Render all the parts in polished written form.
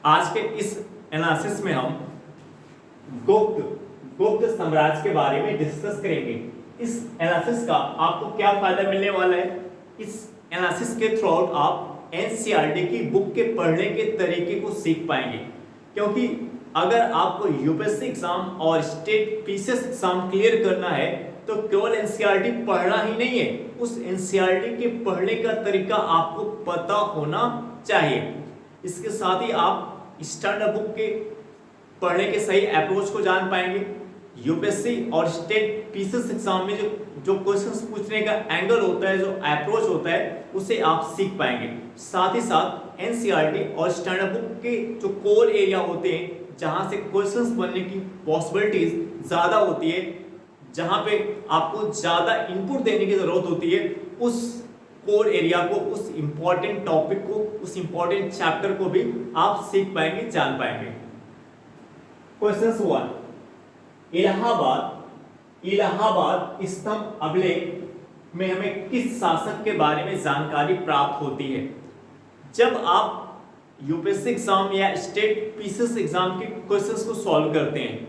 आज के इस एनालिसिस में हम गुप्त साम्राज्य के बारे में डिस्कस करेंगे। इस एनालिसिस का आपको क्या फायदा मिलने वाला है? इस एनालिसिस के थ्रू आउट आप एनसीईआरटी की बुक के पढ़ने के तरीके को सीख पाएंगे, क्योंकि अगर आपको यूपीएससी एग्जाम और स्टेट पीसीएस एग्जाम क्लियर करना है तो केवल एनसीईआरटी पढ़ना ही नहीं है, उस एनसीईआरटी के पढ़ने का तरीका आपको पता होना चाहिए। इसके साथ ही आप स्टैंडर्ड बुक के पढ़ने के सही अप्रोच को जान पाएंगे। यूपीएससी और स्टेट पीसीएस एग्जाम में जो क्वेश्चंस पूछने का एंगल होता है, जो अप्रोच होता है, उसे आप सीख पाएंगे। साथ ही साथ एनसीईआरटी और स्टैंडर्ड बुक के जो कोर एरिया होते हैं, जहां से क्वेश्चंस बनने की पॉसिबिलिटीज ज़्यादा होती है, जहां पे आपको ज़्यादा इनपुट देने की ज़रूरत होती है, उस कोर एरिया को, उस इंपॉर्टेंट टॉपिक को, उस इंपॉर्टेंट चैप्टर को भी आप सीख पाएंगे, जान पाएंगे। क्वेश्चन 1, इलाहाबाद स्तंभ अभिलेख में हमें किस शासक के बारे में जानकारी प्राप्त होती है? जब आप यूपीएससी एग्जाम या स्टेट पीसीएस एग्जाम के क्वेश्चंस को सॉल्व करते हैं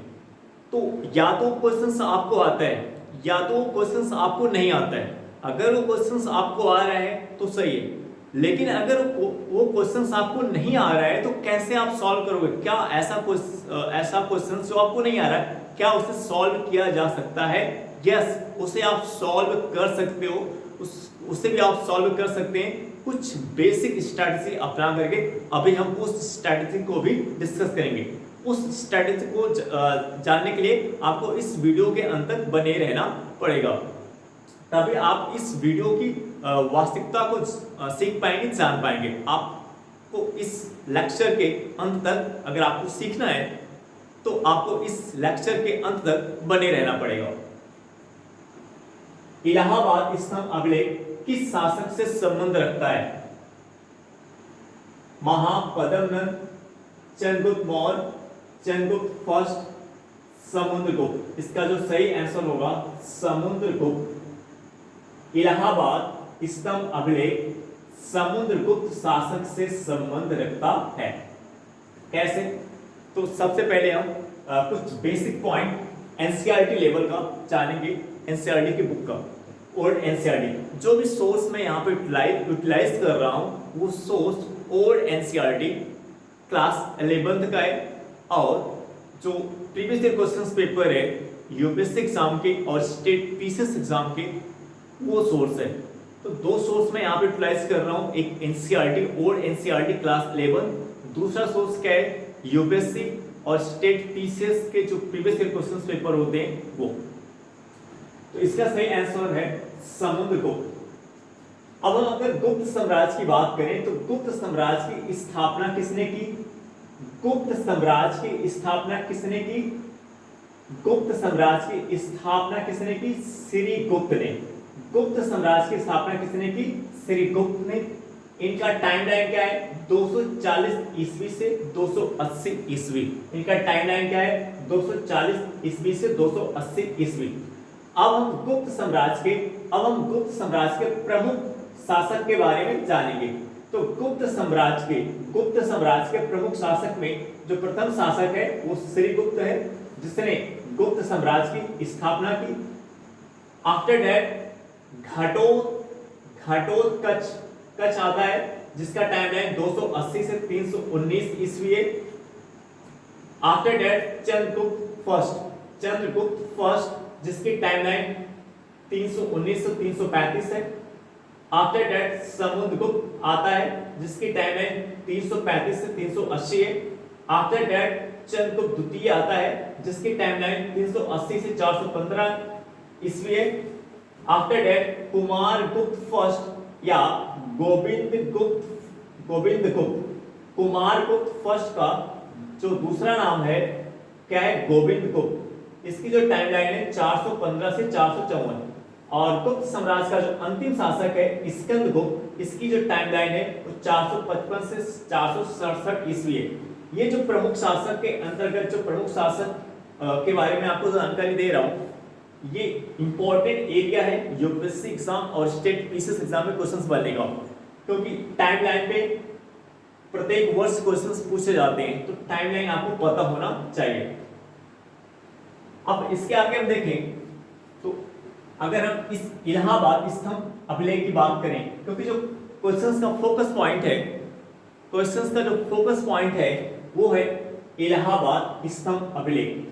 तो या तो क्वेश्चंस आपको आता है या तो क्वेश्चंस आपको नहीं आता है। अगर वो क्वेश्चंस आपको आ रहा है तो सही है, लेकिन अगर वो क्वेश्चंस आपको नहीं आ रहा है तो कैसे आप सॉल्व करोगे? क्या ऐसा क्वेश्चन जो आपको नहीं आ रहा है, क्या उसे सॉल्व किया जा सकता है? यस, उसे आप सॉल्व कर सकते हो, उसे भी आप सॉल्व कर सकते हैं कुछ बेसिक स्ट्रैटेजी अपना करके। अभी हम उस स्ट्रैटेजी को भी डिस्कस करेंगे। उस स्ट्रैटेजी को जानने के लिए आपको इस वीडियो के अंत तक बने रहना पड़ेगा, तभी आप इस वीडियो की वास्तविकता को सीख पाएंगे, जान पाएंगे। आपको इस लेक्चर के अंत तक अगर आपको सीखना है तो आपको इस लेक्चर के अंत तक बने रहना पड़ेगा। इलाहाबाद स्तंभ अभिलेख किस शासक से संबंध रखता है? महापद्मनंद, चंद्रगुप्त मौर्य, चंद्रगुप्त फर्स्ट, समुद्रगुप्त। इसका जो सही आंसर होगा समुद्रगुप्त। इलाहाबाद स्तंभ अभिलेख समुद्रगुप्त शासक से संबंध रखता है। कैसे? तो सबसे पहले हम कुछ बेसिक पॉइंट एनसीईआरटी लेवल का जानेंगे। एनसीईआरटी की बुक का ओल्ड एनसीईआरटी, जो भी सोर्स मैं यहाँ पे यूटिलाइज कर रहा हूँ वो source old NCERT class 11th का है, और जो प्रीवियस ईयर क्वेश्चंस पेपर है यूपीएससी एग्जाम के और स्टेट पीसीएस एग्जाम के, वो सोर्स है। तो दो सोर्स मैं यहाँ पे यूटिलाइज कर रहा हूँ, एक एनसीईआरटी ओल्ड एनसीईआरटी क्लास 11, दूसरा सोर्स क्या है? यूपीएससी और स्टेट पीसीएस के जो प्रीवियस ईयर क्वेश्चंस पेपर होते हैं वो। तो इसका सही आंसर है समुद्रगुप्त। अब हम अगर गुप्त साम्राज्य की बात करें तो गुप्त साम्राज्य की स्थापना किसने की? गुप्त साम्राज्य की स्थापना किसने की? गुप्त साम्राज्य की स्थापना किसने की? श्रीगुप्त ने। गुप्त साम्राज्य की स्थापना किसने की? श्रीगुप्त ने। इनका टाइमलाइन क्या है? 240 ईस्वी से 280 ईस्वी। इनका टाइमलाइन क्या है? 240 ईस्वी से 280 ईस्वी। अब हम गुप्त साम्राज्य के प्रमुख शासक के बारे में जानेंगे। तो गुप्त साम्राज्य के प्रमुख शासक में जो प्रथम शासक है वो श्रीगुप्त है, जिसने गुप्त साम्राज्य की स्थापना की। आफ्टर दैट घटोत्कच आता है, जिसका टाइमलाइन 280 से 319 ईस्वी है। आफ्टर दैट चंद्रगुप्त फर्स्ट, जिसकी टाइमलाइन 319 से 335 है। आफ्टर दैट समुद्रगुप्त आता है, जिसकी टाइमलाइन 335 से 380 है। आफ्टर दैट चंद्रगुप्त द्वितीय आता है, जिसकी टाइमलाइन 380 से 415 ईस्वी है। आफ्टर दैट कुमारगुप्त फर्स्ट या कुमारगुप्त फर्स्ट का जो दूसरा नाम है क्या है? गोविंदगुप्त। इसकी जो टाइमलाइन है 415 से 454। और गुप्त साम्राज्य का जो अंतिम शासक है स्कंदगुप्त, इसकी जो टाइमलाइन है वो 455 से 467 ईस्वी है। ये जो प्रमुख शासक के अंतर्गत जो प्रमुख शासक के बारे में आपको जानकारी दे रहा हूँ, ये इंपॉर्टेंट एरिया है यूपीएससी एग्जाम और स्टेट पीसीएस एग्जाम में क्वेश्चंस बनने का, क्योंकि टाइमलाइन पे प्रत्येक वर्ष क्वेश्चंस पूछे जाते हैं, तो टाइमलाइन आपको पता होना चाहिए। अब इसके आगे हम देखें तो अगर हम इस इलाहाबाद स्तंभ अभिलेख की बात करें, क्योंकि जो क्वेश्चंस का फोकस पॉइंट है, क्वेश्चंस का जो फोकस पॉइंट है वो है इलाहाबाद स्तंभ अभिलेख।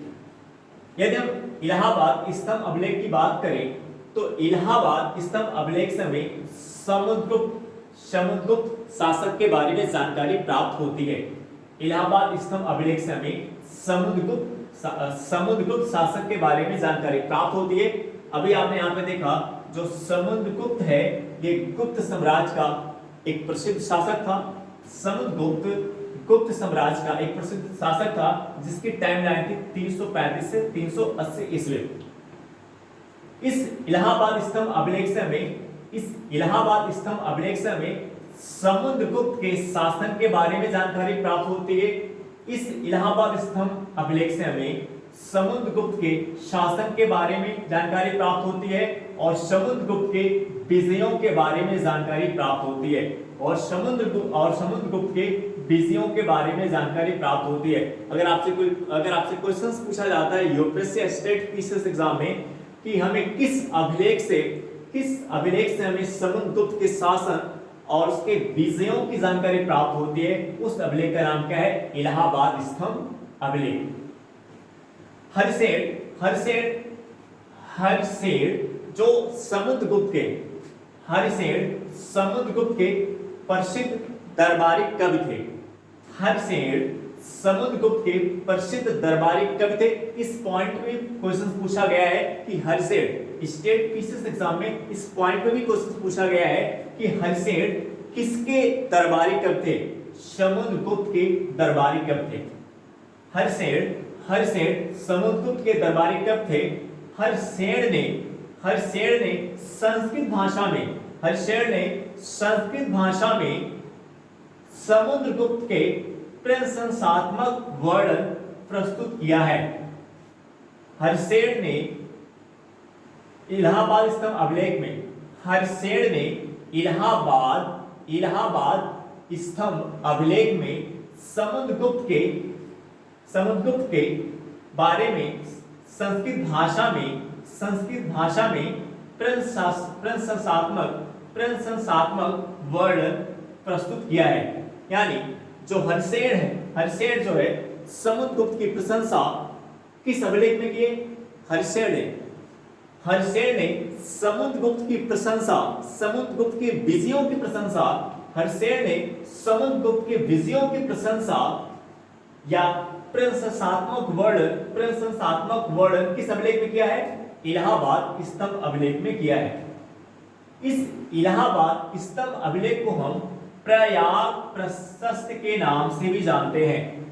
यदि हम इलाहाबाद स्तंभ अभिलेख की बात करें तो इलाहाबाद स्तंभ अभिलेख से हमें समुद्रगुप्त शासक के बारे में जानकारी प्राप्त होती है। इलाहाबाद स्तंभ अभिलेख से हमें समुद्रगुप्त शासक के बारे में जानकारी प्राप्त होती है। अभी आपने यहाँ पे देखा जो समुद्रगुप्त है ये गुप्त साम्राज्य का एक प्रसिद्ध शासक था। समुद्रगुप्त गुप्त साम्राज्य का एक प्रसिद्ध शासक था जिसकी टाइमलाइन थी 335 से 380 ईस्वी। इस इलाहाबाद स्तंभ अभिलेख से हमें समुद्रगुप्त के शासन के बारे में जानकारी प्राप्त होती है। इस इलाहाबाद स्तंभ अभिलेख से हमें समुद्रगुप्त के शासन के बारे में जानकारी प्राप्त होती है और समुद्रगुप्त के विजयों के बारे में जानकारी प्राप्त होती है और समुद्रगुप्त के विजयों के बारे में जानकारी प्राप्त होती है। अगर आपसे क्वेश्चंस पूछा जाता है यूपीएससी स्टेट पीसीएस एग्जाम में कि हमें किस अभिलेख से हमें समुद्रगुप्त के शासन और उसके विजयों की जानकारी प्राप्त होती है, उस अभिलेख का नाम क्या है? इलाहाबाद स्तंभ अभिलेख। हर्षेड जो समुद्रगुप्त के प्रसिद्ध दरबारी कवि थे। हर्षेड समुद्रगुप्त के प्रसिद्ध दरबारी कवि थे। इस पॉइंट में क्वेश्चन पूछा गया है कि हर्षेड स्टेट पीसीएस एग्जाम में इस पॉइंट पे भी क्वेश्चन पूछा गया है कि हर्षेड किसके दरबारी कवि थे? समुद्रगुप्त के दरबारी कवि थे। हर्षेड समुद्रगुप्त के दरबारी कवि थे। हर्षेड ने संस्कृत भाषा में समुद्रगुप्त के प्रशंसात्मक वर्णन प्रस्तुत किया है। हर्षेड ने इलाहाबाद स्तंभ अभिलेख में इलाहाबाद स्तंभ अभिलेख में समुद्रगुप्त के बारे में संस्कृत भाषा में प्रशंसात्मक वर्णन प्रस्तुत किया है। यानी जो हर्षेड जो है समुद्रगुप्त की प्रशंसा किस अभिलेख में की है? हर्षेड ने समुद्रगुप्त की प्रशंसा, समुद्रगुप्त के विजयों की प्रशंसा, हर्षेड ने समुद्रगुप्त के विजयों की प्रशंसा या प्रशंसात्मक वर्णन किस अभिलेख में किया है? इलाहाबाद स्तंभ अभिलेख में किया है। इस इलाहाबाद स्तंभ अभिलेख को हम प्रयाग प्रशस्ति के नाम से भी जानते हैं।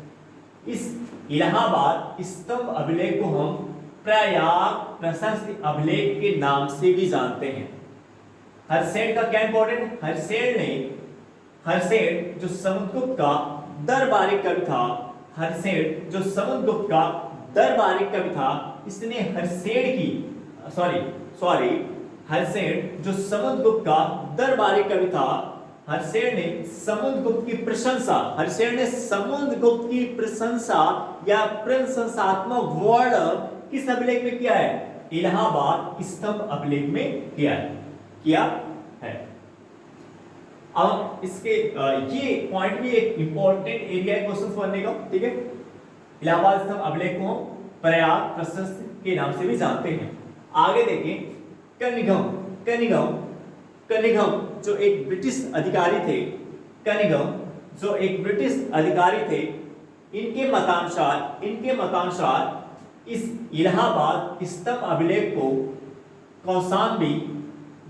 इस इलाहाबाद स्तंभ अभिलेख को हम प्रयाग प्रशस्ति अभिलेख के नाम से भी जानते हैं। हर्षेड का क्या इंपॉर्टेंट? हर्षेड जो समुद्रगुप्त का दरबारी कवि था, इसने हर्षेड जो समुद्रगुप्त का दरबारी कवि था, हर्षेड ने समुद्रगुप्त की प्रशंसा या प्रशंसात्मक वर्णन किस अभिलेख में किया है? इलाहाबाद स्तंभ अभिलेख में किया है। अब इसके ये पॉइंट भी एक इंपॉर्टेंट एरिया है क्वेश्चन बनने का, ठीक है। इलाहाबाद स्तंभ अभिलेख को प्रयाग प्रशस्ति के नाम से भी जानते हैं। आगे देखें कनिंघम जो एक ब्रिटिश अधिकारी थे, इनके मतानुसार इस इलाहाबाद स्तंभ अभिलेख को कौशाम्बी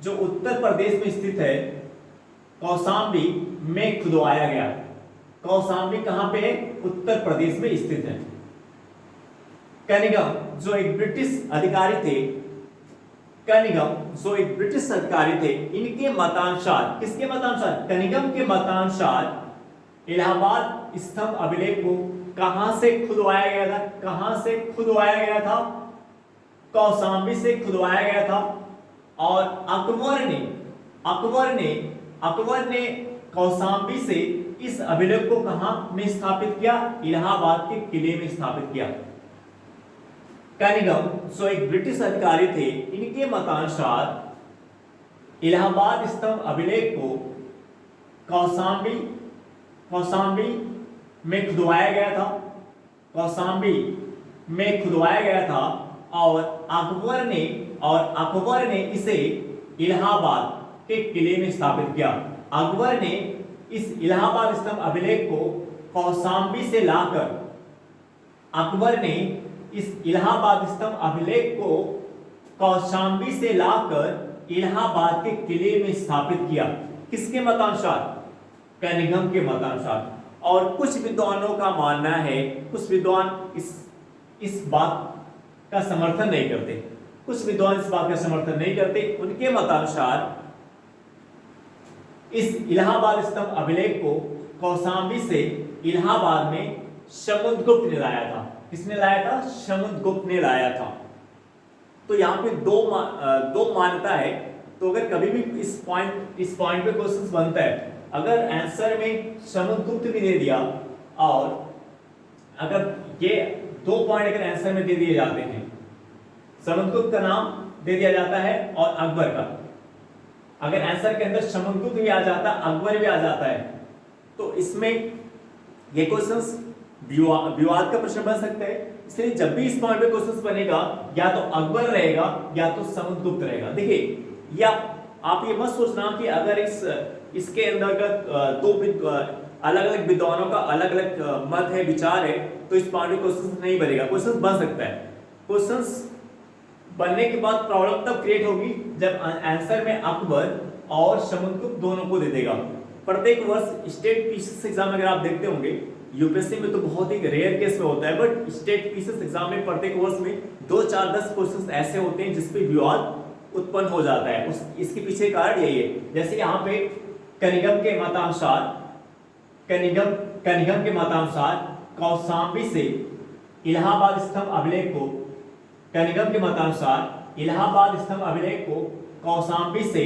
जो उत्तर प्रदेश में स्थित है, कौशाम्बी में खुदवाया गया। कौशाम्बी कहां पे है? उत्तर प्रदेश में स्थित है। कनिंघम जो एक ब्रिटिश अधिकारी थे, इनके मतानुसार, किसके मतानुसार? कनिंघम के मतानुसार इलाहाबाद स्तंभ अभिलेख को कहां से खुदवाया गया था? कौशाम्बी से खुदवाया गया था। और अकबर ने कौशाम्बी से इस अभिलेख को कहां में स्थापित किया? इलाहाबाद के किले में स्थापित किया। कनिंघम जो एक ब्रिटिश अधिकारी थे, इनके मतानुसार इलाहाबाद स्तंभ अभिलेख को कौशाम्बी में खुदवाया गया था, कौशाम्बी में खुदवाया गया था और अकबर ने इसे इलाहाबाद के किले में स्थापित किया। अकबर ने इस इलाहाबाद स्तंभ अभिलेख को कौशाम्बी से लाकर इलाहाबाद के किले में स्थापित किया। किसके मतानुसार? कनिंघम के मतानुसार। और कुछ विद्वानों का मानना है, कुछ विद्वान इस बात का समर्थन नहीं करते, उनके मतानुसार इस इलाहाबाद स्तंभ अभिलेख को कौशाम्बी से इलाहाबाद में समुद्रगुप्त ने लाया था। किसने लाया था? समुद्रगुप्त ने लाया था। तो यहाँ पे दो मान्यता है। तो अगर कभी भी इस पॉइंट पे क्वेश्चन बनता है, अगर आंसर में समुद्रगुप्त भी दे दिया और अगर ये 2 पॉइंट अगर आंसर में दे दिए जाते हैं, समुद्रगुप्त का नाम दे दिया जाता है और अकबर का, अगर आंसर के अंदर समुद्रगुप्त भी आ जाता है, अकबर भी आ जाता है, तो इसमें ये क्वेश्चंस विवाद का प्रश्न बन सकता है। इसलिए जब भी इस पॉइंट पे क्वेश्चंस बनेगा, या तो अकबर रहेगा या तो समुद्रगुप्त रहेगा। देखिए, या आप ये मत सोचना कि अगर इसके अंतर्गत दो अलग अलग विद्वानों का अलग अलग मत है, विचार है, तो इस पॉइंट पे क्वेश्चंस नहीं बनेगा। क्वेश्चंस बन सकता है। क्वेश्चंस बनने के बाद प्रॉब्लम तब क्रिएट होगी जब आंसर में अकबर और समुद्रगुप्त दोनों को दे देगा। प्रत्येक वर्ष स्टेट पीसीएस एग्जाम अगर आप देखते होंगे, यूपीएससी में तो बहुत ही रेयर केस में होता है, बट स्टेट पीसीएस एग्जाम में प्रत्येक वर्ष में 2, 4, 10 क्वेश्चंस ऐसे होते हैं जिसपे विवाद उत्पन्न हो जाता है। इसके पीछे कारण यही है। जैसे यहाँ पे कनिंघम के मतानुसार कौशाम्बी से इलाहाबाद स्तंभ अभिलेख को कौशाम्बी से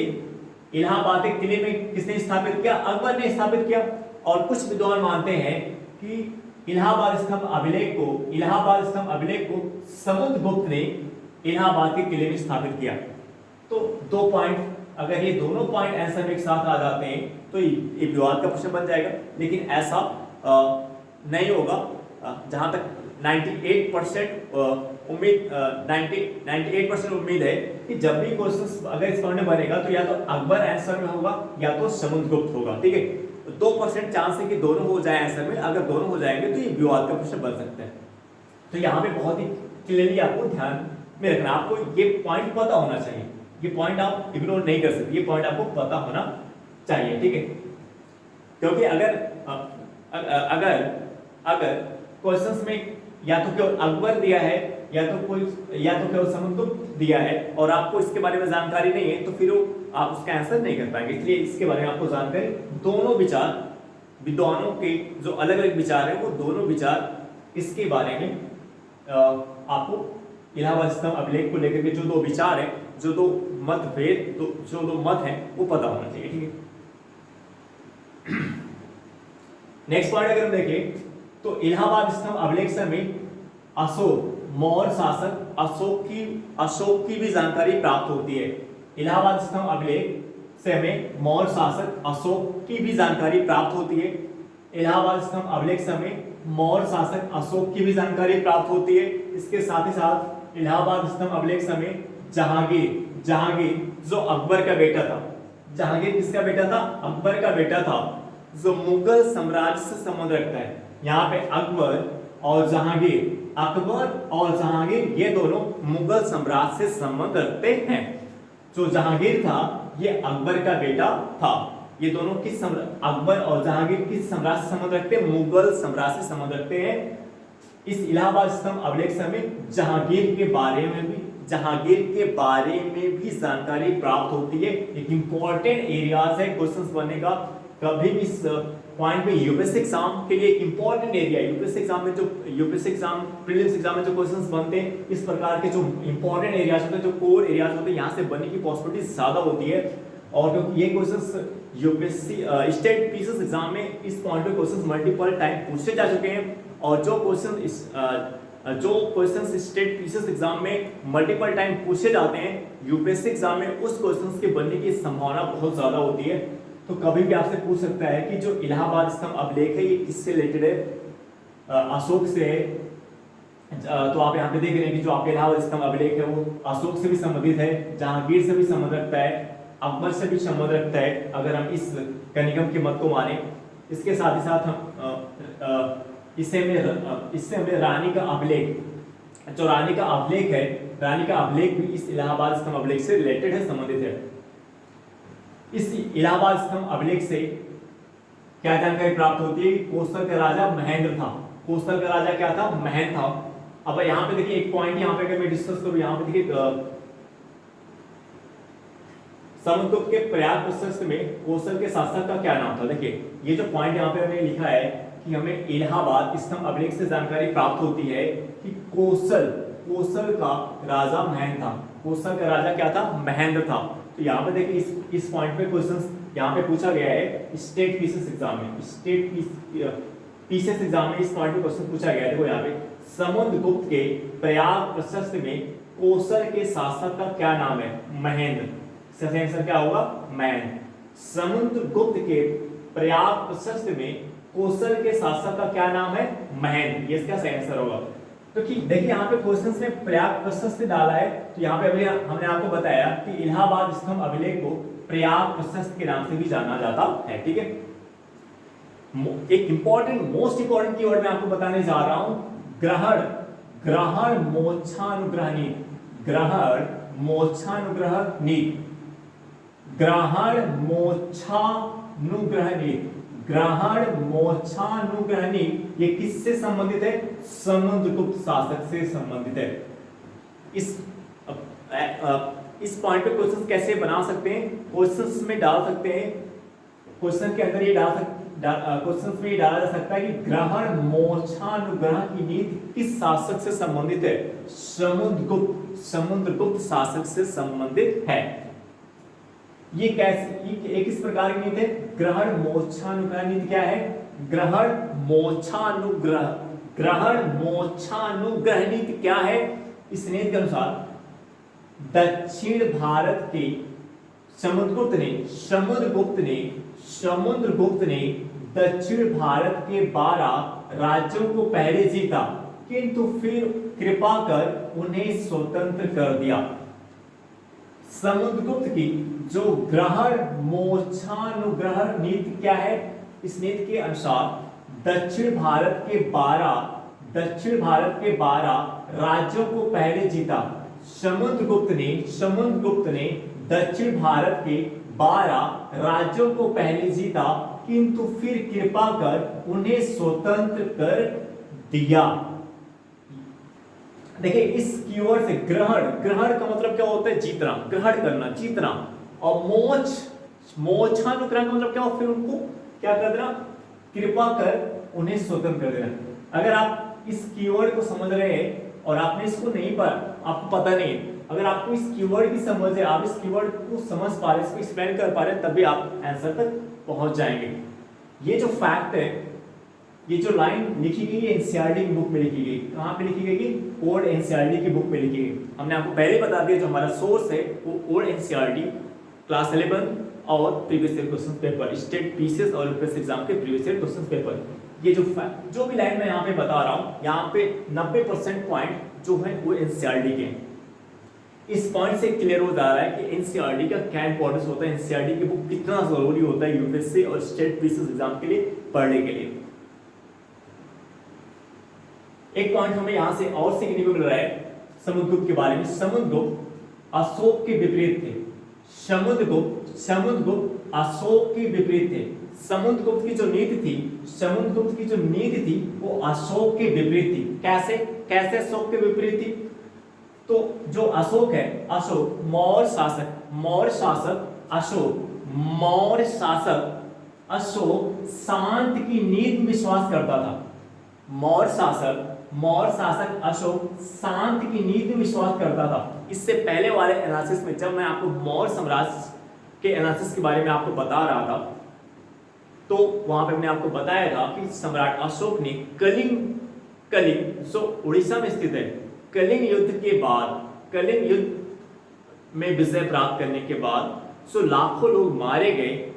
इलाहाबाद के किले में किसने स्थापित किया? अकबर ने स्थापित किया। और कुछ विद्वान मानते हैं कि इलाहाबाद स्तंभ अभिलेख को समुद्रगुप्त ने इलाहाबाद के किले में स्थापित किया। तो 2 पॉइंट, अगर ये दोनों पॉइंट आंसर में एक साथ आ जाते हैं तो ये विवाद का प्रश्न बन जाएगा। लेकिन ऐसा नहीं होगा। जहां तक 98% उम्मीद है कि जब भी क्वेश्चन अगर इस पॉइंट में बनेगा तो या तो अकबर आंसर में होगा या तो समुद्रगुप्त होगा। ठीक है, 2% चांस है कि दोनों हो जाए आंसर में। अगर दोनों हो जाएंगे तो ये विवाद का प्रश्न बन सकता है। तो यहाँ पे बहुत ही क्लियरली आपको ध्यान में रखना, आपको ये पॉइंट पता होना चाहिए। ये पॉइंट आप इग्नोर नहीं कर सकते, ये पॉइंट आपको पता होना चाहिए। ठीक है, क्योंकि अगर क्वेश्चंस में या तो केवल अकबर दिया है या तो केवल समुद्रगुप्त दिया है और आपको इसके बारे में जानकारी नहीं है, तो फिर आप उसका आंसर नहीं कर पाएंगे। इसलिए इसके बारे में आपको जानकारी, दोनों विचार विद्वानों के जो अलग अलग विचार है, वो दोनों विचार इसके बारे में आपको इलाहाबाद स्तंभ अभिलेख को लेकर के जो 2 विचार है, जो 2 मतभेद, जो 2 मत है, वो पता होना चाहिए। ठीक है, नेक्स्ट पॉइंट अगर हम देखें तो इलाहाबाद स्तंभ अभिलेख में मौर्य शासक अशोक की भी जानकारी प्राप्त होती है। इलाहाबाद स्तंभ अभिलेख से हमें मौर्य शासक अशोक की भी जानकारी प्राप्त होती है। इलाहाबाद स्तंभ अभिलेख से हमें मौर्य शासक अशोक की भी जानकारी प्राप्त होती है। इसके साथ ही साथ इलाहाबाद स्तंभ अभिलेख से हमें जहांगीर जो अकबर का बेटा था, जहांगीर किसका बेटा था? अकबर का बेटा था, जो मुगल साम्राज्य से संबंध रखता है। यहाँ पे अकबर और जहांगीर ये दोनों मुगल साम्राज्य से संबंध रखते हैं। जो जहांगीर था ये अकबर का बेटा था। ये दोनों अकबर और जहांगीर किस साम्राज्य से संबंध रखते हैं? मुगल साम्राज्य से संबंध रखते हैं। इस इलाहाबाद स्तंभ अभिलेख से हमें जहांगीर के बारे में भी जानकारी प्राप्त होती है। एक इंपॉर्टेंट एरियाज है क्वेश्चंस बनने का। कभी भी इस पॉइंट पे यूपीएससी एग्जाम के लिए एक important area, UPSC exam prelims exam में जो क्वेश्चंस बनते हैं, इस प्रकार के जो इंपॉर्टेंट एरियाज होते हैं, जो कोर एरियाज होते हैं, यहाँ से बनने की पॉसिबिलिटी ज्यादा होती है। और क्योंकि ये questions UPSC state PCS exam में इस पॉइंट पे क्वेश्चंस मल्टीपल टाइम पूछे जा चुके हैं, और जो क्वेश्चंस स्टेट पीसीएस एग्जाम में मल्टीपल टाइम पूछे जाते हैं यूपीएससी एग्जाम में, उस क्वेश्चंस के बनने की संभावना बहुत ज्यादा होती है। तो कभी भी आपसे पूछ सकता है कि जो इलाहाबाद स्तंभ अभिलेख है ये किससे रिलेटेड है, अशोक से है। तो आप यहाँ पे देख रहे हैं कि जो आपके इलाहाबाद स्तंभ अभिलेख है वो अशोक से भी संबंधित है, जहांगीर से भी संबंध रखता है, अकबर से भी संबंध रखता है, अगर हम इस कनिगम के मत को माने। इसके साथ ही साथ हम इससे हमें रानी का अभिलेख, जो रानी का अभिलेख है, रानी का अभिलेख भी इस इलाहाबाद स्तंभ अभिलेख से रिलेटेड है, संबंधित है। इस इलाहाबाद स्तंभ अभिलेख से क्या जानकारी प्राप्त होती है? कोसल का राजा महेंद्र था। कोसल का राजा क्या था? महेंद्र था। अब यहाँ पे देखिए एक पॉइंट यहाँ पे अगर मैं डिस्कस करूँ, यहाँ पे देखिए समुद्रगुप्त के प्रयाग प्रशस्त्र में कोसल के शासक का क्या नाम था? देखिए ये जो पॉइंट यहाँ पे हमने लिखा है कि हमें इलाहाबाद स्तंभ अभिलेख से जानकारी प्राप्त होती है कि कोसल का राजा महेंद्र था। कोसल का राजा क्या था? महेंद्र था। तो यहाँ पे देखिए इस पॉइंट पे क्वेश्चंस यहाँ पे पूछा गया है स्टेट पीसीएस एग्जाम में, पीसीएस एग्जाम में इस पॉइंट पे क्वेश्चन पूछा गया है। देखो यहाँ पे समुद्रगुप्त के प्रयाग प्रशस्त्र में कोसल के शासक का क्या नाम है? महेंद्र। सही आंसर क्या होगा? महेंद्र। समुद्रगुप्त के प्रयाग प्रशस्त्र में कोसल के शासक का क्या नाम है? महेंद्र। ये इसका सही आंसर होगा। तो देखिए यहाँ पे क्वेश्चंस में प्रयाग प्रशस्त्र डाला है, तो यहाँ पे अभी हमने आपको बताया कि इलाहाबाद स्तंभ अभिलेख को प्रयाग प्रशस्त्र के नाम से भी जाना जाता है। ठीक है, एक मोस्ट इंपॉर्टेंट कीवर्ड मैं आपको बताने जा रहा हूं, ग्रहण। ग्रहण मोक्षानुग्रह नीति, ग्रहण मोक्षानुग्रह नीति, ग्रहण मोक्षानुग्रह नीति, ग्रहण मोक्षानुग्रह नीति। ये किससे संबंधित है? समुद्रगुप्त शासक से संबंधित है। इस पॉइंट पे क्वेश्चन कैसे बना सकते हैं? क्वेश्चंस में डाल सकते हैं, क्वेश्चन के अंदर ये क्वेश्चंस में ये डाला जा सकता है कि ग्रहण मोक्षानुग्रह की नीति किस शासक से संबंधित है? समुद्रगुप्त शासक से संबंधित है। ये कैसे, ये एक इस प्रकार की नीति है। ग्रहण मोक्षानुग्रह नीति क्या है? ग्रहण मोक्षानुग्रह नीति क्या है? इस नीति के अनुसार दक्षिण भारत के समुद्रगुप्त ने दक्षिण भारत के 12 राज्यों को पहले जीता, किंतु फिर कृपा कर उन्हें स्वतंत्र कर दिया। समुद्रगुप्त की जो ग्रहण मोक्षानुग्रह नीति क्या है? इस नीति के अनुसार दक्षिण भारत के 12 राज्यों को पहले जीता। समुद्रगुप्त ने दक्षिण भारत के 12 राज्यों को पहले जीता, किंतु फिर कृपा कर उन्हें स्वतंत्र कर दिया। देखिए इस कीवर्ड से ग्रहण का मतलब क्या होता है? जीतना, ग्रहण करना, जीतना। और मोक्षानुग्रह का मतलब क्या हो? फिर उनको क्या कर देना? कृपा कर उन्हें स्वतंत्र कर देना। अगर आप इस कीवर्ड को समझ रहे हैं और आपने इसको नहीं पढ़ा, आपको पता नहीं, अगर आपको इस कीवर्ड की समझ है, आप इस कीवर्ड को समझ पा रहे, इसको एक्सप्लेन कर पा रहे, तभी आप आंसर तक पहुंच जाएंगे। ये जो फैक्ट है, ये जो लाइन लिखी गई है एनसीईआरटी की बुक में लिखी गई। कहां पे लिखी गई? ओल्ड एनसीईआरटी की बुक में लिखी गई। हमने आपको पहले बता दिया जो हमारा सोर्स है वो ओल्ड एनसीईआरटी क्लास 11 और previous year question paper, state PCS और यूपीएससी एग्जाम के प्रीवियस ईयर क्वेश्चन पेपर। ये जो भी लाइन मैं यहाँ पे बता रहा हूँ, यहाँ पे 90% पॉइंट जो है वो एनसीईआरटी के। इस पॉइंट से क्लियर हो जा रहा है कि एनसीईआरटी का क्या इंपॉर्टेंस होता है, एनसीईआरटी की बुक कितना जरूरी होता है यूपीएससी और स्टेट पीसीएस एग्जाम के लिए पढ़ने के लिए। एक पॉइंट हमें यहां से और सीखने को मिल रहा है समुद्रगुप्त के बारे में। समुद्रगुप्त अशोक के विपरीत थे। समुद्रगुप्त अशोक के विपरीत थे। समुद्रगुप्त की जो नीति थी वो अशोक के विपरीत थी। कैसे अशोक के विपरीत थी? तो जो अशोक है, अशोक मौर्य शासक अशोक शांत की नीति में विश्वास करता था। मौर्य शासक अशोक शांति की नीति में विश्वास करता था। इससे पहले वाले एनालिसिस में जब मैं आपको मौर्य साम्राज्य के एनालिसिस के बारे में आपको बता रहा था, तो वहां पे हमने आपको बताया था कि सम्राट अशोक ने कलिंग जो उड़ीसा में स्थित है, कलिंग युद्ध के बाद, कलिंग युद्ध में विजय प्राप्त करने के बाद जो लाखों लोग मारे गए,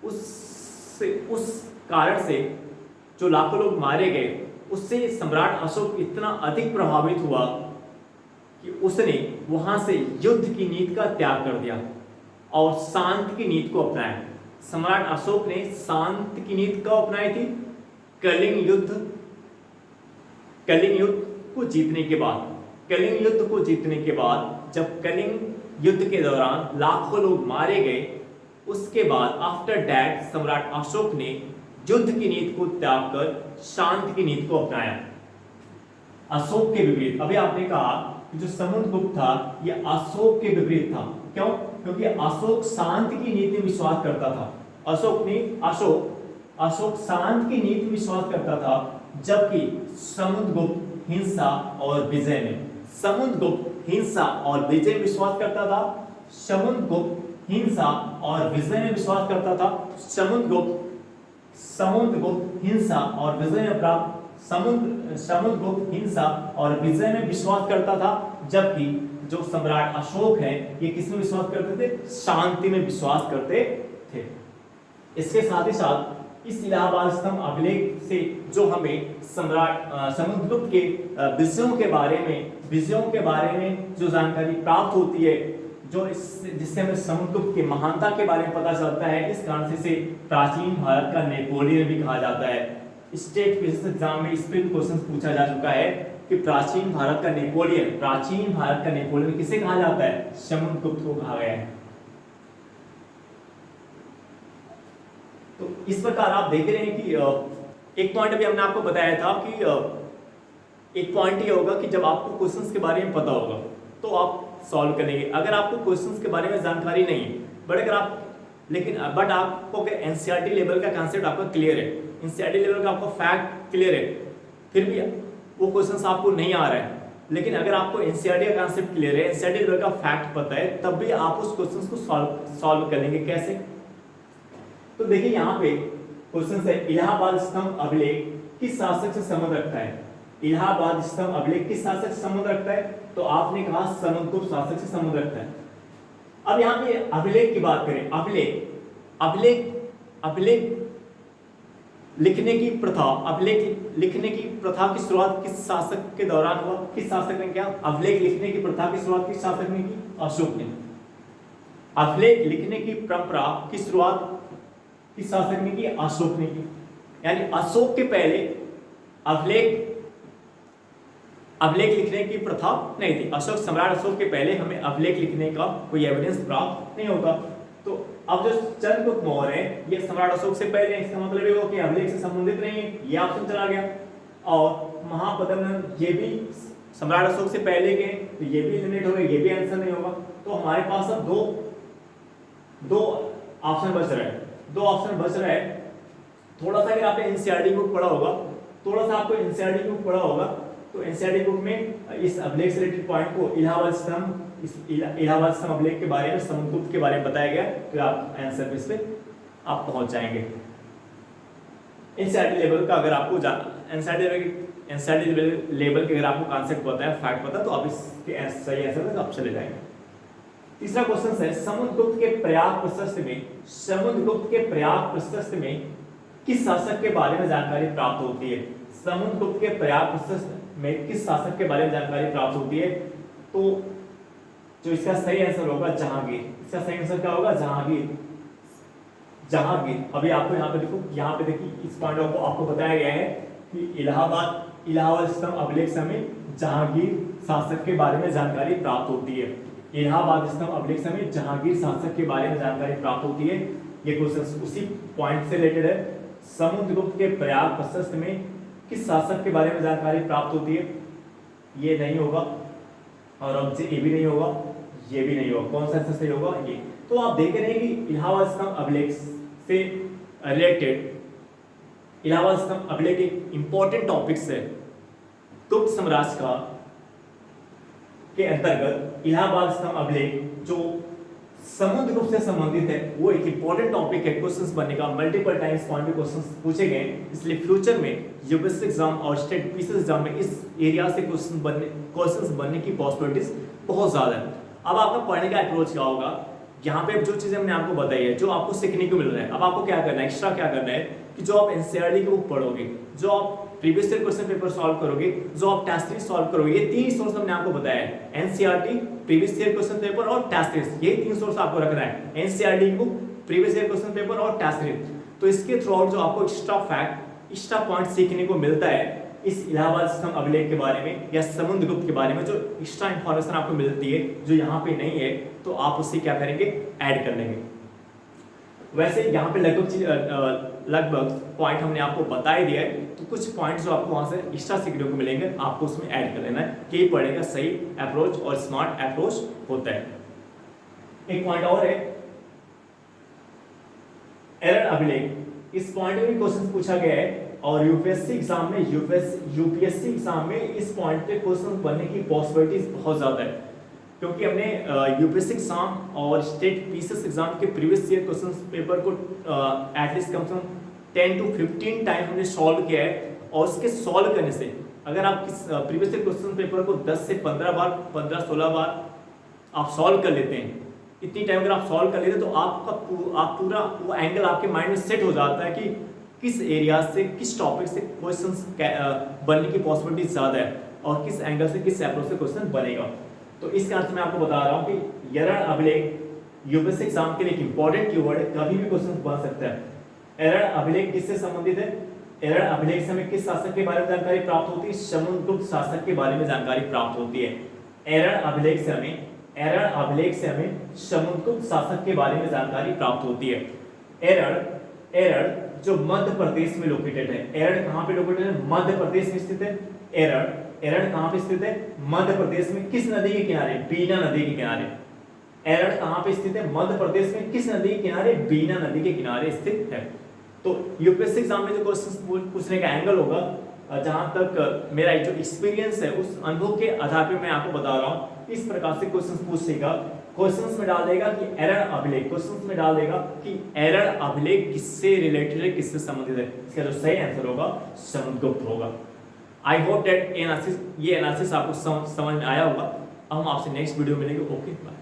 उस कारण से जो लाखों लोग मारे गए, उससे सम्राट अशोक इतना अधिक प्रभावित हुआ कि उसने वहां से युद्ध की नीति का त्याग कर दिया और शांति की नीति को अपनाया। सम्राट अशोक ने शांति की नीति कब अपनाई थी? कलिंग युद्ध को जीतने के बाद, कलिंग युद्ध को जीतने के बाद, जब कलिंग युद्ध के दौरान लाखों लोग मारे गए, उसके बाद आफ्टर दैट सम्राट अशोक ने युद्ध की नीति को त्याग कर शांति की नीति को अपनाया। अशोक के विपरीत, अभी आपने कहा कि जो समुद्रगुप्त था यह अशोक के विपरीत था। क्यों? क्योंकि अशोक शांति की नीति में विश्वास करता था। अशोक शांति की नीति में विश्वास करता था, जबकि समुद्रगुप्त हिंसा और विजय में, समुद्रगुप्त हिंसा और विजय में विश्वास करता था। समुद्रगुप्त हिंसा और विजय में विश्वास करता था। समुद्रगुप्त हिंसा और विजय में समुद्रगुप्त हिंसा और विजय में विश्वास करता था, जबकि जो सम्राट अशोक है ये किस में विश्वास करते थे? शांति में विश्वास करते थे। इसके साथ ही साथ इस इलाहाबाद स्तंभ अभिलेख से जो हमें समुद्रगुप्त के विजयों के बारे में जो जानकारी प्राप्त होती है, जिससे हमें समुद्रगुप्त की महानता के बारे में पता चलता है, इस कारण से इसे प्राचीन भारत का नेपोलियन भी कहा जाता है। स्टेट फिजिक्स एग्जाम में इस पर भी क्वेश्चन पूछा जा चुका है कि प्राचीन भारत का नेपोलियन किसे कहा जाता है? समुद्रगुप्त को कहा गया है। तो इस प्रकार आप देख रहे हैं कि एक पॉइंट अभी हमने आपको बताया था कि एक पॉइंट ये होगा कि जब आपको क्वेश्चंस के बारे में पता होगा तो आप सॉल्व करेंगे। अगर आपको क्वेश्चंस के बारे में जानकारी नहीं है, बट आपको अगर एनसीईआरटी लेवल का कांसेप्ट आपका क्लियर है, एनसीईआरटी लेवल का आपको फैक्ट क्लियर है, फिर भी वो क्वेश्चंस आपको नहीं आ रहा है, लेकिन अगर आपको एनसीईआरटी का कांसेप्ट क्लियर है, एनसीईआरटी लेवल का फैक्ट पता है, तब भी आप उस क्वेश्चंस को सॉल्व करेंगे। कैसे? तो देखिए यहाँ पे क्वेश्चन है, इलाहाबाद स्तंभ अभिलेख किस शासक से संबंध रखता है? इलाहाबाद स्तंभ अभिलेख किस शासक से संबंध रखता है? तो आपने कहा समुद्रगुप्त शासक से संबंध रखता है। अब यहाँ पे अभिलेख की बात करें, अभिलेख लिखने की प्रथा की शुरुआत किस शासक के दौरान हुआ? किस शासक ने किया? अभिलेख लिखने की प्रथा की शुरुआत किस शासक ने की? अशोक ने। अभिलेख लिखने की परंपरा की शुरुआत किस शासक ने की? अशोक ने की। यानी अशोक के पहले अभिलेख लिखने की प्रथा नहीं थी। सम्राट अशोक के पहले हमें अभिलेख लिखने का कोई एविडेंस प्राप्त नहीं होगा। तो अब जो चंद्रगुप्त मौर्य है ये सम्राट अशोक से पहले, इसका मतलब ये हो कि अभिलेख से संबंधित नहीं है, ये ऑप्शन चला गया। और महापद्मनंद ये भी सम्राट अशोक से पहले के, तो ये भी एलिमिनेट हो गए, ये भी आंसर नहीं होगा। तो हमारे पास अब दो ऑप्शन बच रहा है। थोड़ा सा अगर आपने एनसीईआरटी बुक पढ़ा होगा, तो एनसीईआरटी बुक में इस अभिलेख से रिलेटेड पॉइंट को इलाहाबाद स्तंभ अभिलेख के बारे में, समुद्रगुप्त के बारे में बताया गया, तो आप आंसर पे इस पे आप पहुंच जाएंगे। एनसीईआरटी लेवल का अगर आपको एनसीईआरटी लेवल के अगर आपको कॉन्सेप्ट पता है, फैक्ट पता है, तो आप इसके सही आंसर तक आप चले जाएंगे। तीसरा क्वेश्चन है, समुद्रगुप्त के प्रयाग प्रशस्त में किस शासक के बारे में जानकारी प्राप्त होती है? समुद्रगुप्त के प्रयाग प्रशस्त में किस शासक के बारे में जानकारी प्राप्त होती है? तो जो इसका सही आंसर होगा जहांगीर। इसका सही आंसर क्या होगा? जहांगीर। अभी आपको यहाँ पे देखिए इस पॉइंट को आपको बताया गया है कि इलाहाबाद स्तंभ अभिलेख समय जहांगीर शासक के बारे में जानकारी प्राप्त होती है। इलाहाबाद स्तंभ अभिलेख समय जहांगीर शासक के बारे में जानकारी प्राप्त होती है। ये क्वेश्चन उसी पॉइंट से रिलेटेड है। समुद्रगुप्त के प्रयाग प्रशस्त में किस शासक के बारे में जानकारी प्राप्त होती है? ये नहीं होगा, और अब ये भी नहीं होगा, ये भी नहीं होगा। कौन सा आंसर सही होगा? ये। तो आप देख रहे हैं कि इलाहाबाद स्तंभ अभिलेख से रिलेटेड, इलाहाबाद स्तंभ अभिलेख एक इंपॉर्टेंट टॉपिक है गुप्त साम्राज्य का के अंतर्गत। इलाहाबाद स्तंभ अभिलेख जो समुद्रगुप्त से संबंधित है, वो एक इंपॉर्टेंट टॉपिक है क्वेश्चंस बनने का, मल्टीपल टाइम्स पॉइंट पे क्वेश्चंस पूछे गए, इसलिए फ्यूचर में यूपीएससी एग्जाम और स्टेट पीसीएस एग्जाम में इस एरिया से क्वेश्चंस बनने की पॉसिबिलिटीज बहुत ज्यादा है। अब आपका पढ़ने का अप्रोच क्या होगा, यहाँ पे जो चीजें हमने आपको बताई है, जो आपको सीखने को मिल रहा है, अब आपको क्या करना है, एक्स्ट्रा क्या करना है कि जो आप एनसीईआरटी की बुक पढ़ोगे, जो आप previous year question paper solve करोगे, जो आप टेस्ट सीरीज सॉल्व करोगे, ये तीन सोर्स हमने आपको बताया है, NCERT, previous year question paper और टेस्ट सीरीज, ये तीन सोर्स आपको रखना है, एनसीईआरटी की book, previous year question paper और टेस्ट सीरीज। तो इसके थ्रू आउट जो आपको एक्स्ट्रा फैक्ट, एक्स्ट्रा पॉइंट सीखने को मिलता है इस इलाहाबाद स्तंभ अभिलेख के बारे में या समुद्रगुप्त के बारे में, जो एक्स्ट्रा इंफॉर्मेशन आपको मिलती है जो यहाँ पे नहीं है, तो आप उससे क्या करेंगे, ऐड कर लेंगे। वैसे यहाँ पे लगभग पॉइंट हमने आपको बता ही दिया है, तो कुछ पॉइंट जो आपको वहां से एक्स्ट्रा सीखने को मिलेंगे, आपको उसमें ऐड कर लेना है कि पढ़ने का सही अप्रोच और स्मार्ट अप्रोच होता है। एक पॉइंट और है, एरर अभिलेख, इस पॉइंट में भी क्वेश्चन पूछा गया है और यूपीएससी एग्जाम में इस पॉइंट पे क्वेश्चन बनने की पॉसिबिलिटीज बहुत ज्यादा है, क्योंकि हमने यूपीएससी एग्जाम और स्टेट पीसीएस एग्जाम के प्रीवियस ईयर क्वेश्चन पेपर को एटलीस्ट कम से कम 10 to 15 टाइम हमने सॉल्व किया है, और उसके सॉल्व करने से अगर आप इस प्रीवियस ईयर क्वेश्चन पेपर को 10 से 15 बार, 15-16 बार आप सॉल्व कर लेते हैं, इतनी टाइम अगर आप सॉल्व कर लेते हैं, तो आप पूरा वो एंगल आपके माइंड में सेट हो जाता है कि किस एरिया से, किस टॉपिक से क्वेश्चंस बनने की पॉसिबिलिटी ज्यादा है और किस एंगल से, किस अप्रोच से क्वेश्चन बनेगा। तो इस कारण से मैं आपको बता रहा हूँ कि एरर अभिलेख यूपीएससी एग्जाम के लिए एक इंपॉर्टेंट कीवर्ड है, कभी भी क्वेश्चन बन सकता है। एरर अभिलेख किससे संबंधित है, एरर अभिलेख से हमें किस शासक के बारे में जानकारी प्राप्त होती है, समुद्रगुप्त शासक के बारे में जानकारी प्राप्त होती है। एरर अभिलेख से हमें समुद्रगुप्त शासक के बारे में जानकारी प्राप्त होती है। एरर जो मध्य प्रदेश में लोकेटेड है, एरर कहाँ पे लोकेटेड है, मध्य प्रदेश में स्थित है। एरर कहाँ पे स्थित है, मध्य प्रदेश में, किस नदी के किनारे, बीना नदी के किनारे। एरर कहाँ पे स्थित है, मध्य प्रदेश में, किस नदी के किनारे, बीना नदी के किनारे स्थित है। तो यूपीएससी एग्जाम में जो क्वेश्चन पूछने का एंगल होगा, जहां तक मेरा जो एक्सपीरियंस है उस अनुभव के आधार पे मैं आपको बता रहा हूँ, इस प्रकार से क्वेश्चन पूछेगा। क्वेश्चंस में डाल देगा कि एरर अभिलेख, क्वेश्चंस में डाल देगा कि एरर अभिलेख किससे रिलेटेड है, किससे संबंधित है। इसका जो सही आंसर होगा समुद्रगुप्त होगा। आई होप दैट ये एनालिसिस आपको समझ में आया होगा। हम आपसे नेक्स्ट वीडियो मिलेंगे। Okay bye.